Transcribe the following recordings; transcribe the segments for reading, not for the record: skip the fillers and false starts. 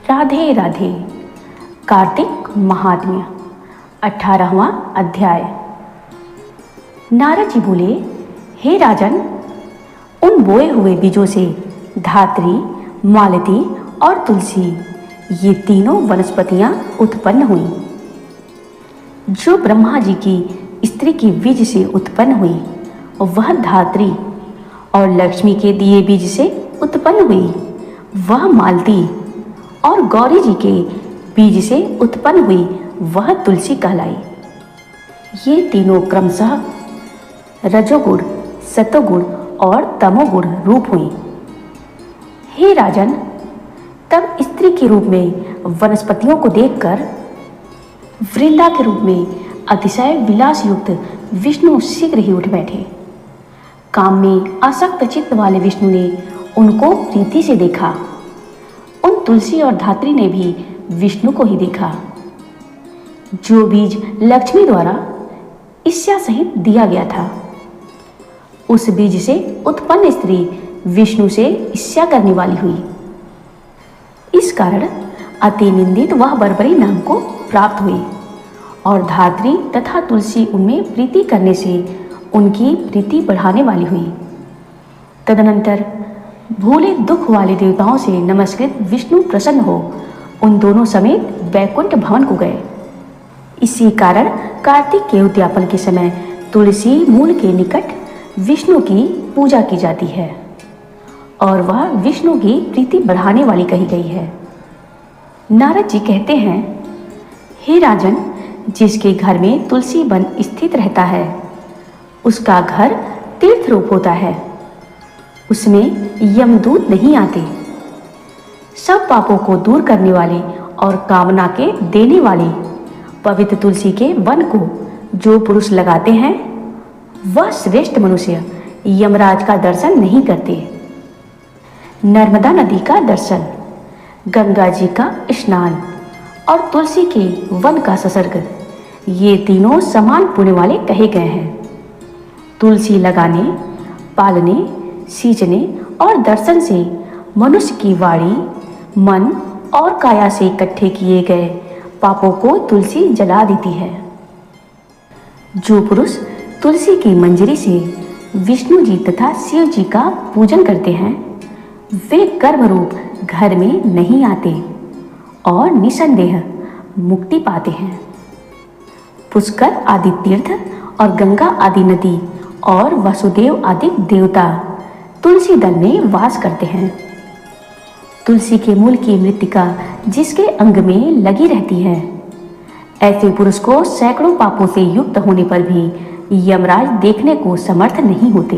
राधे राधे। कार्तिक महात्म्य 18वां अध्याय। नारद जी बोले, हे राजन, उन बोए हुए बीजों से धात्री, मालती और तुलसी ये तीनों वनस्पतियां उत्पन्न हुई। जो ब्रह्मा जी की स्त्री की बीज से उत्पन्न हुई वह धात्री, और लक्ष्मी के दिए बीज से उत्पन्न हुई वह मालती, और गौरी जी के बीज से उत्पन्न हुई वह तुलसी कहलाई। ये तीनों क्रमशः रजोगुण, सतोगुण और तमोगुण रूप हुई। हे राजन, तब स्त्री के रूप में वनस्पतियों को देखकर वृंदा के रूप में अतिशय विलास युक्त विष्णु शीघ्र ही उठ बैठे। काम में आसक्त चित्त वाले विष्णु ने उनको प्रीति से देखा। उन तुलसी और धात्री ने भी विष्णु को ही देखा। जो बीज लक्ष्मी द्वारा ईर्ष्या सहित दिया गया था, उस बीज से उत्पन्न स्त्री विष्णु से ईर्ष्या करने वाली हुई। इस कारण अति निंदित वह बर्बरी नाम को प्राप्त हुई, और धात्री तथा तुलसी उनमें प्रीति करने से उनकी प्रीति बढ़ाने वाली हुई। तदनंतर भूले दुख वाले देवताओं से नमस्कृत विष्णु प्रसन्न हो उन दोनों समेत वैकुंठ भवन को गए। इसी कारण कार्तिक के उद्यापन के समय तुलसी मूल के निकट विष्णु की पूजा की जाती है, और वह विष्णु की प्रीति बढ़ाने वाली कही गई है। नारद जी कहते हैं, हे राजन, जिसके घर में तुलसी वन स्थित रहता है उसका घर तीर्थ रूप होता है। उसमें यमदूत नहीं आते। सब पापों को दूर करने वाले और कामना के देने वाले पवित्र तुलसी के वन को जो पुरुष लगाते हैं वह श्रेष्ठ मनुष्य यमराज का दर्शन नहीं करते। नर्मदा नदी का दर्शन, गंगा जी का स्नान और तुलसी के वन का संसर्ग, ये तीनों समान पुण्य वाले कहे गए हैं। तुलसी लगाने, पालने, सींचने और दर्शन से मनुष्य की वाणी, मन और काया से इकट्ठे किए गए पापों को तुलसी जला देती है। जो पुरुष तुलसी की मंजरी से विष्णु जी तथा शिव जी का पूजन करते हैं वे कर्म रूप घर में नहीं आते और निसंदेह मुक्ति पाते हैं। पुष्कर आदि तीर्थ और गंगा आदि नदी और वसुदेव आदि देवता तुलसी दल में वास करते हैं। तुलसी के मूल की मृत्तिका जिसके अंग में लगी रहती है, ऐसे पुरुष को सैकड़ों पापों से युक्त होने पर भी यमराज देखने को समर्थ नहीं होते।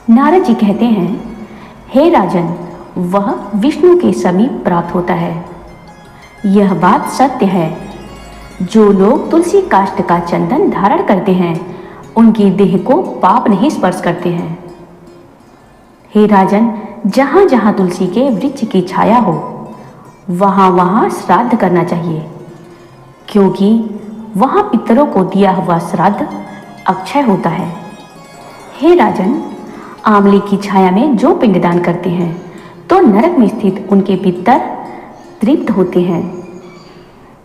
नारद जी कहते हैं, हे राजन, वह विष्णु के समीप प्राप्त होता है। यह बात सत्य है। जो लोग तुलसी काष्ठ का चंदन धारण करते हैं उनकी देह को पाप नहीं स्पर्श करते हैं। हे राजन, जहां जहां तुलसी के वृक्ष की छाया हो वहां वहां श्राद्ध करना चाहिए, क्योंकि वहां पितरों को दिया हुआ श्राद्ध अक्षय होता है। हे राजन, आंवले की छाया में जो पिंडदान करते हैं तो नरक में स्थित उनके पितर तृप्त होते हैं।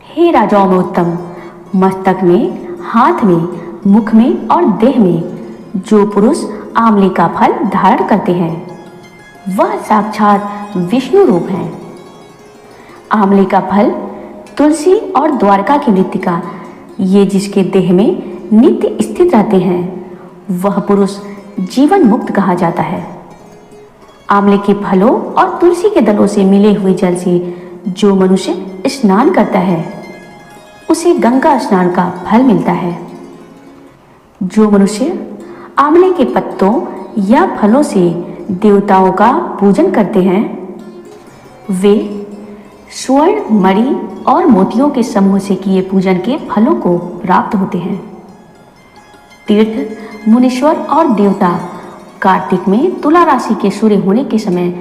हे राजाओं में उत्तम, मस्तक में, हाथ में, मुख में और देह में जो पुरुष आंवले का फल धारण करते हैं वह साक्षात विष्णु रूप है। आंवले का फल, तुलसी और द्वारका की मृत्तिका, ये जिसके देह में नित्य स्थित रहते हैं वह पुरुष जीवन मुक्त कहा जाता है। आंवले के फलों और तुलसी के दलों से मिले हुए जल से जो मनुष्य स्नान करता है उसे गंगा स्नान का फल मिलता है। जो मनुष्य आंवले के पत्तों या फलों से देवताओं का पूजन करते हैं वे स्वर्ण, मणि और मोतियों के समूह से किए पूजन के फलों को प्राप्त होते हैं। तीर्थ, मुनीश्वर और देवता कार्तिक में तुला राशि के सूर्य होने के समय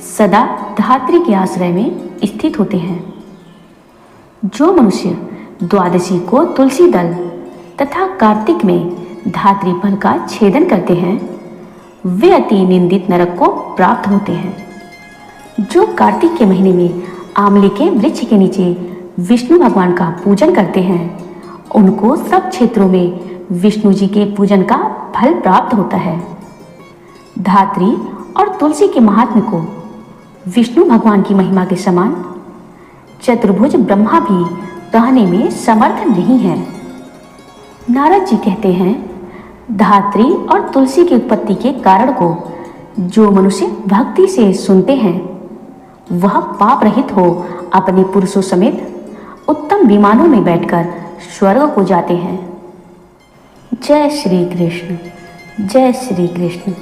सदा धात्री के आश्रय में स्थित होते हैं। जो मनुष्य द्वादशी को तुलसी दल तथा कार्तिक में धात्री फल का छेदन करते हैं वे अति निंदित नरक को प्राप्त होते हैं। जो कार्तिक के महीने में आंवले के वृक्ष के नीचे विष्णु भगवान का पूजन करते हैं, उनको सब क्षेत्रों में विष्णु जी के पूजन का फल प्राप्त होता है। धात्री और तुलसी के महात्म्य को विष्णु भगवान की महिमा के समान चतुर्भुज ब्रह्मा भी कहने में समर्थ नहीं है। नारद जी कहते हैं, धात्री और तुलसी की उत्पत्ति के कारण को जो मनुष्य भक्ति से सुनते हैं वह पाप रहित हो अपने पुरुषों समेत उत्तम विमानों में बैठकर स्वर्ग को जाते हैं। जय श्री कृष्ण, जय श्री कृष्ण।